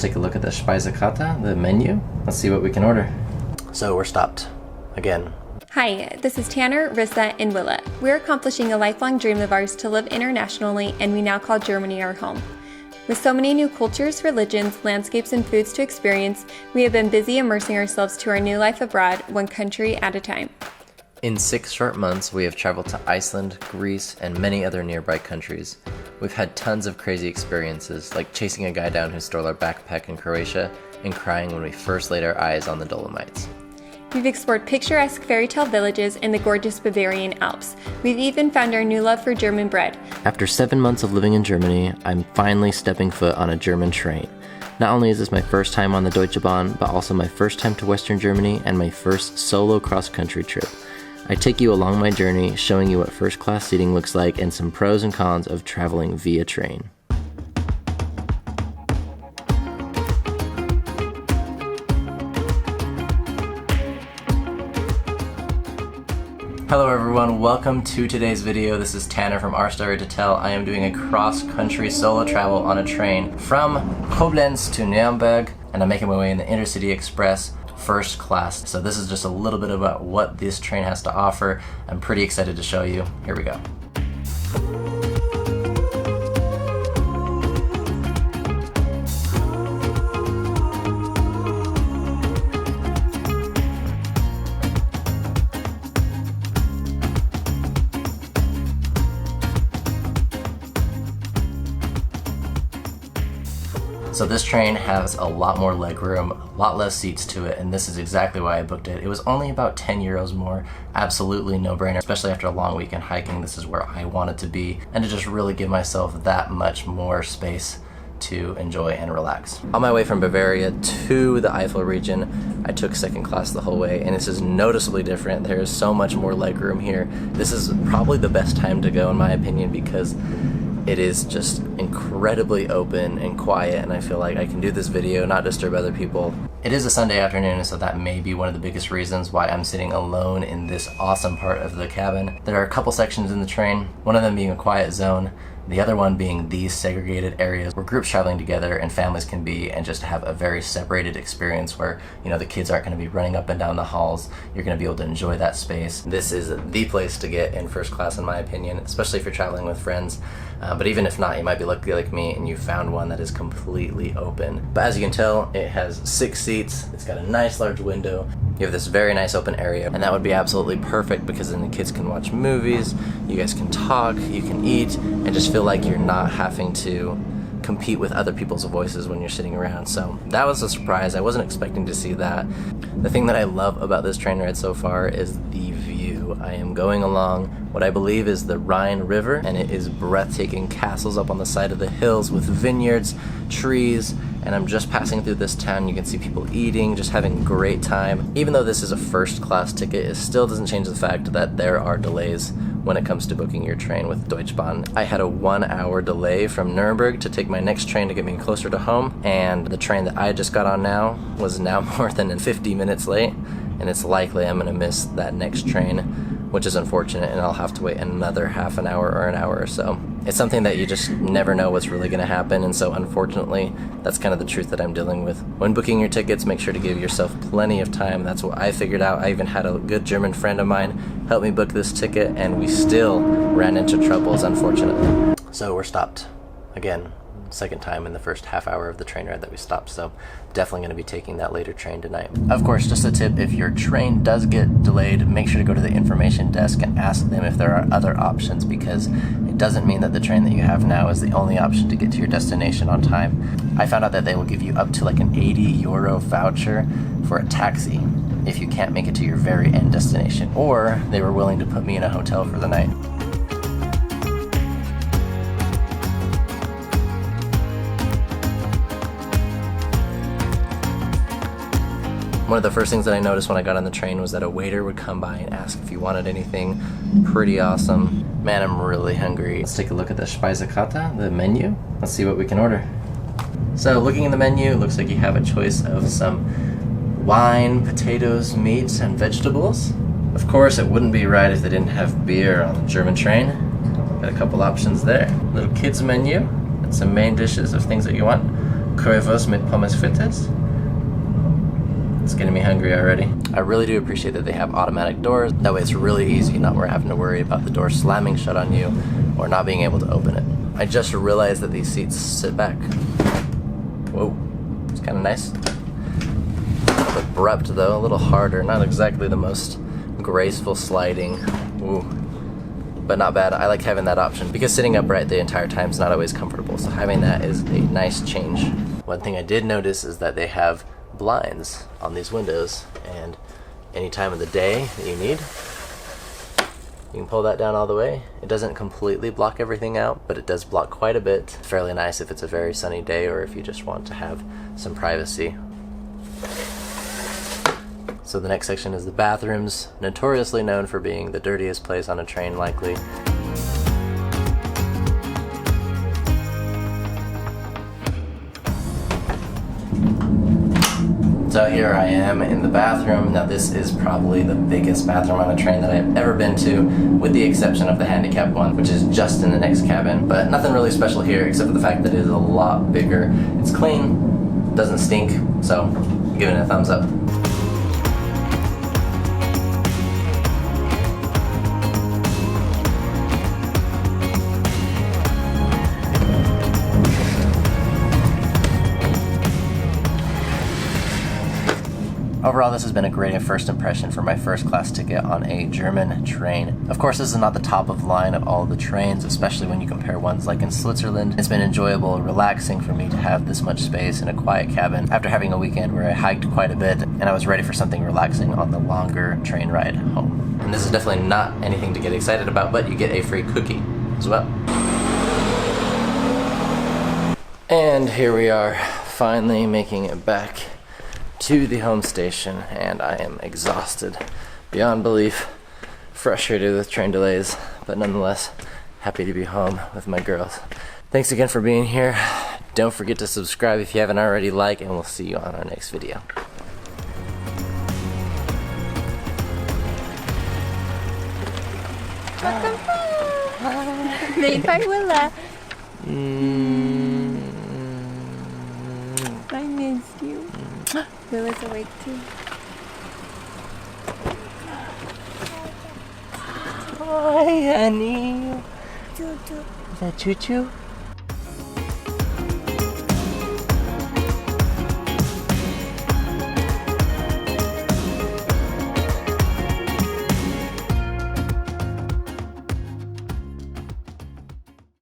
Let's take a look at the Speisekarte, the menu. Let's see what we can order. So we're stopped again. Hi, this is Tanner, Rissa, and Willa. We're accomplishing a lifelong dream of ours to live internationally, and we now call Germany our home. With so many new cultures, religions, landscapes, and foods to experience, we have been busy immersing ourselves to our new life abroad, one country at a time. In 6 short months, we have traveled to Iceland, Greece, and many other nearby countries. We've had tons of crazy experiences, like chasing a guy down who stole our backpack in Croatia and crying when we first laid our eyes on the Dolomites. We've explored picturesque fairy tale villages in the gorgeous Bavarian Alps. We've even found our new love for German bread. After 7 months of living in Germany, I'm finally stepping foot on a German train. Not only is this my first time on the Deutsche Bahn, but also my first time to Western Germany and my first solo cross-country trip. I take you along my journey, showing you what first-class seating looks like and some pros and cons of traveling via train. Hello everyone, welcome to today's video. This is Tanner from Our Story to Tell. I am doing a cross-country solo travel on a train from Koblenz to Nuremberg, and I'm making my way in the Intercity Express first class. So this is just a little bit about what this train has to offer. I'm pretty excited to show you. Here we go. So this train has a lot more legroom, a lot less seats to it, and this is exactly why I booked it. It was only about 10 euros more, absolutely no-brainer, especially after a long weekend hiking. This is where I wanted to be, and to just really give myself that much more space to enjoy and relax. On my way from Bavaria to the Eifel region, I took second class the whole way, and this is noticeably different. There is so much more legroom here. This is probably the best time to go, in my opinion, because it is just incredibly open and quiet, and I feel like I can do this video, not disturb other people. It is a Sunday afternoon, so that may be one of the biggest reasons why I'm sitting alone in this awesome part of the cabin. There are a couple sections in the train, one of them being a quiet zone, the other one being these segregated areas where groups traveling together and families can be and just have a very separated experience where, you know, the kids aren't going to be running up and down the halls. You're going to be able to enjoy that space. This is the place to get in first class, in my opinion, especially if you're traveling with friends. But even if not, you might be lucky like me and you found one that is completely open. But as you can tell, it has 6 seats. It's got a nice large window. You have this very nice open area, and that would be absolutely perfect because then the kids can watch movies, you guys can talk, you can eat, and just feel like you're not having to compete with other people's voices when you're sitting around. So that was a surprise. I wasn't expecting to see that. The thing that I love about this train ride so far is the view. I am going along what I believe is the Rhine River, and it is breathtaking castles up on the side of the hills with vineyards, trees, and I'm just passing through this town. You can see people eating, just having a great time. Even though this is a first class ticket, it still doesn't change the fact that there are delays when it comes to booking your train with Deutsche Bahn. I had a 1-hour delay from Nuremberg to take my next train to get me closer to home, and the train that I just got on now was now more than 50 minutes late, and it's likely I'm gonna miss that next train, which is unfortunate, and I'll have to wait another half an hour or an hour or so. It's something that you just never know what's really gonna happen, and so unfortunately, that's kind of the truth that I'm dealing with. When booking your tickets, make sure to give yourself plenty of time. That's what I figured out. I even had a good German friend of mine help me book this ticket, and we still ran into troubles, unfortunately. So we're stopped again. Second time in the first half hour of the train ride that we stopped, so definitely going to be taking that later train tonight. Of course, just a tip, if your train does get delayed, make sure to go to the information desk and ask them if there are other options, because it doesn't mean that the train that you have now is the only option to get to your destination on time. I found out that they will give you up to like an 80 euro voucher for a taxi if you can't make it to your very end destination, or they were willing to put me in a hotel for the night. One of the first things that I noticed when I got on the train was that a waiter would come by and ask if you wanted anything. Pretty awesome. Man, I'm really hungry. Let's take a look at the Speisekarte, the menu. Let's see what we can order. So looking in the menu, it looks like you have a choice of some wine, potatoes, meats, and vegetables. Of course, it wouldn't be right if they didn't have beer on the German train. Got a couple options there. Little kids menu and some main dishes of things that you want. Currywurst mit Pommes frites. It's getting me hungry already. I really do appreciate that they have automatic doors. That way it's really easy, not having to worry about the door slamming shut on you or not being able to open it. I just realized that these seats sit back. Whoa, it's kind of nice. Abrupt though, a little harder. Not exactly the most graceful sliding. Ooh. But not bad. I like having that option because sitting upright the entire time is not always comfortable. So having that is a nice change. One thing I did notice is that they have blinds on these windows, and any time of the day that you need, you can pull that down all the way. It doesn't completely block everything out, but it does block quite a bit. Fairly nice if it's a very sunny day or if you just want to have some privacy. So the next section is the bathrooms, notoriously known for being the dirtiest place on a train likely. So here I am in the bathroom. Now this is probably the biggest bathroom on a train that I've ever been to, with the exception of the handicapped one, which is just in the next cabin. But nothing really special here except for the fact that it is a lot bigger. It's clean, doesn't stink, so giving it a thumbs up. Overall, this has been a great first impression for my first class ticket on a German train. Of course, this is not the top of line of all the trains, especially when you compare ones like in Switzerland. It's been enjoyable and relaxing for me to have this much space in a quiet cabin after having a weekend where I hiked quite a bit and I was ready for something relaxing on the longer train ride home. And this is definitely not anything to get excited about, but you get a free cookie as well. And here we are, finally making it back to the home station, and I am exhausted beyond belief, frustrated with train delays, but nonetheless happy to be home with my girls. Thanks again for being here. Don't forget to subscribe if you haven't already, and we'll see you on our next video. Welcome home! Made by Willa. I missed you. Willa's awake too. Hi, honey. Choo-choo. Is that Choo-Choo?